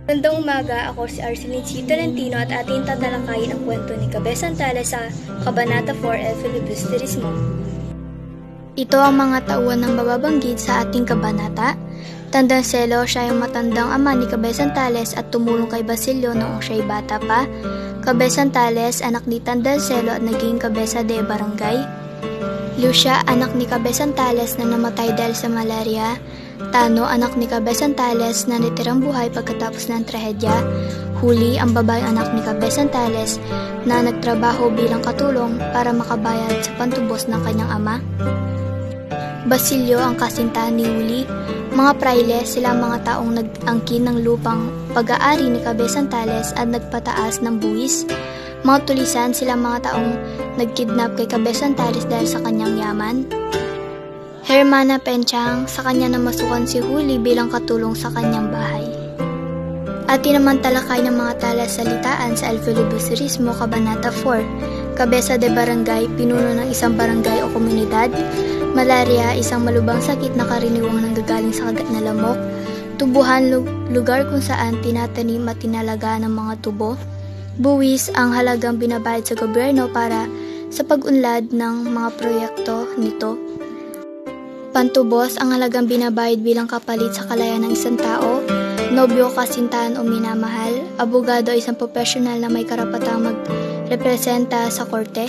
Magandang umaga, ako si Arceline C. Tolentino at ating tatalakayin ang kwento ni Cabe Santales sa Kabanata 4 El Filibusterismo. Ito ang mga tauhan ng mababanggit sa ating kabanata. Tandanselo, siya yung matandang ama ni Cabe Santales at tumulong kay Basilio noong siya'y bata pa. Cabe Santales, anak ni Tandanselo at naging kabesa de barangay. Lucia, anak ni Cabe Santales na namatay dahil sa malaria. Tano, anak ni Cabe Santales na natirang buhay pagkatapos ng trahedya. Huli, ang babae anak ni Cabe Santales na nagtrabaho bilang katulong para makabayad sa pantubos ng kanyang ama. Basilio, ang kasintahan ni Huli. Mga praile, sila mga taong nag-angkin ng lupang pag-aari ni Cabe Santales at nagpataas ng buwis. Mga tulisan, sila mga taong nagkidnap kay Cabe Santales dahil sa kanyang yaman. Hermana Penchang, sa kanya namasukan si Huli bilang katulong sa kanyang bahay. Atin naman talakay ng mga talasalitaan sa El Filibusterismo, Kabanata 4. Kabesa de barangay, pinuno ng isang barangay o komunidad. Malaria, isang malubhang sakit na karaniwang nanggagaling sa kagat na lamok. Tubuhan, lugar kung saan tinatanim at tinalagaan ng mga tubo. Buwis, ang halagang binabayad sa gobyerno para sa pag-unlad ng mga proyekto nito. Pantubos, ang halagang binabayad bilang kapalit sa kalayaan ng isang tao. Nobyo, kasintahan o minamahal. Abogado, isang profesional na may karapatang magrepresenta sa korte.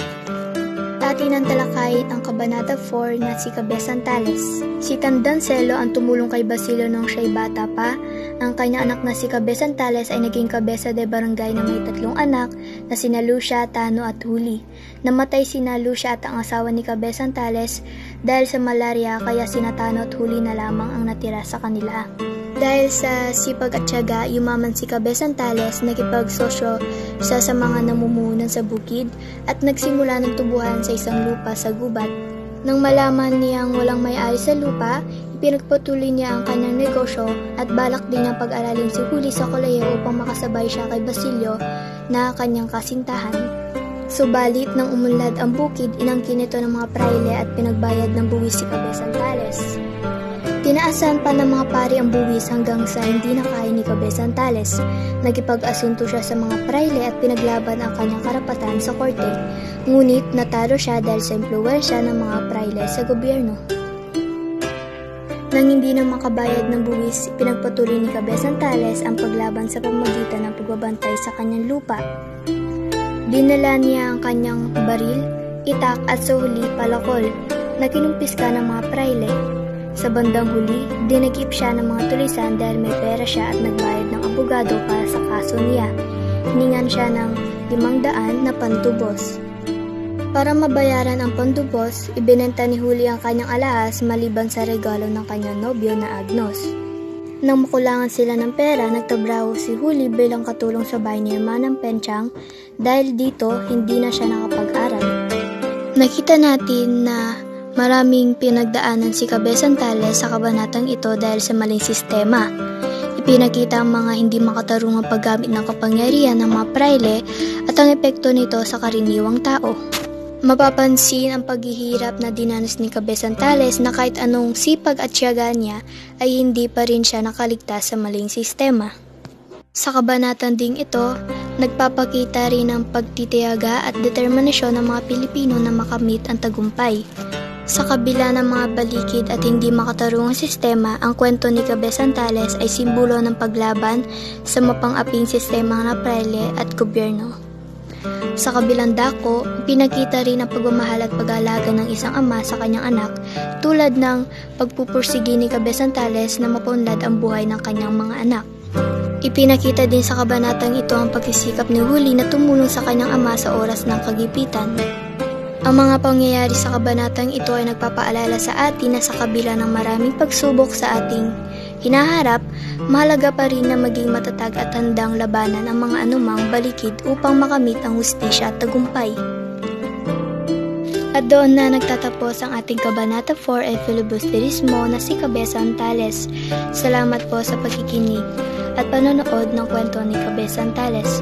Atin ang talakay ang Kabanata 4 na si Cabe Santales. Si Tandanselo ang tumulong kay Basilio nung siya'y bata pa. Ang kanyang anak na si Cabe Santales ay naging kabesa de barangay na may 3 anak na sina Lucia, Tano at Huli. Namatay sina Lucia at ang asawa ni Cabe Santales dahil sa malaria, kaya sina Tano at Huli na lamang ang natira sa kanila. Dahil sa sipag at tiyaga, yumaman si Cabe Santales, nakipagsosyo siya sa mga namumuhunan sa bukid at nagsimula ng tubuhan sa isang lupa sa gubat. Nang malaman niyang walang may-ari sa lupa, pinagpatuloy niya ang kanyang negosyo at balak din niyang pag-aralin si Huli sa kolehiyo upang makasabay siya kay Basilio na kanyang kasintahan. Subalit nang umunlad ang bukid, inangkin ito ng mga praile at pinagbayad ng buwis si Cabe Santales. Tinaasan pa ng mga pari ang buwis hanggang sa hindi na kaya ni Cabe Santales. Nagipag-asunto siya sa mga praile at pinaglaban ang kanyang karapatan sa korte. Ngunit natalo siya dahil sa impluwensya ng mga praile sa gobyerno. Nang hindi na makabayad ng buwis, pinagpatuloy ni Cabe Santales ang paglaban sa pamamagitan ng pagbabantay sa kanyang lupa. Dinala niya ang kanyang baril, itak at sa huli palakol na kinumpiska ng mga praile. Sa bandang huli, dinakip siya ng mga tulisan dahil may pera siya at nagbayad ng abogado para sa kaso niya. Hiningan siya ng 500 na pantubos. Para mabayaran ang pantubos, ibinenta ni Huli ang kanyang alahas maliban sa regalo ng kanyang nobyo na Agnos. Nang makulangan sila ng pera, nagtabraho si Huli bilang katulong sa bahay ni Hermana Penchang dahil dito hindi na siya nakapag-aral. Nakita natin na maraming pinagdaanan si Cabe Santales sa kabanatang ito dahil sa maling sistema. Ipinakita ang mga hindi makatarungang paggamit ng kapangyarihan ng mga praile at ang epekto nito sa karaniwang tao. Mapapansin ang paghihirap na dinanas ni Cabe Santales na kahit anong sipag at tiyaga niya ay hindi pa rin siya nakaligtas sa maling sistema. Sa kabanatang ding ito, nagpapakita rin ang pagtitiyaga at determinasyon ng mga Pilipino na makamit ang tagumpay. Sa kabila ng mga balikid at hindi makatarungang sistema, ang kwento ni Cabe Santales ay simbolo ng paglaban sa mapang-aping sistema ng praile at gobyerno. Sa kabilang dako, pinakita rin ang pagmamahal at pag-aalaga ng isang ama sa kanyang anak tulad ng pagpupursigi ni Cabe Santales na mapaunlad ang buhay ng kanyang mga anak. Ipinakita din sa kabanatang ito ang pagsisikap ni Huli na tumulong sa kanyang ama sa oras ng kagipitan. Ang mga pangyayari sa kabanatang ito ay nagpapaalala sa atin na sa kabila ng maraming pagsubok sa ating hinaharap, mahalaga pa rin na maging matatag at handang labanan ang mga anumang balikid upang makamit ang hustisya at tagumpay. At doon na nagtatapos ang ating Kabanata 4 El Filibusterismo na si Cabe Santales. Salamat po sa pakikinig at panonood ng kwento ni Cabe Santales.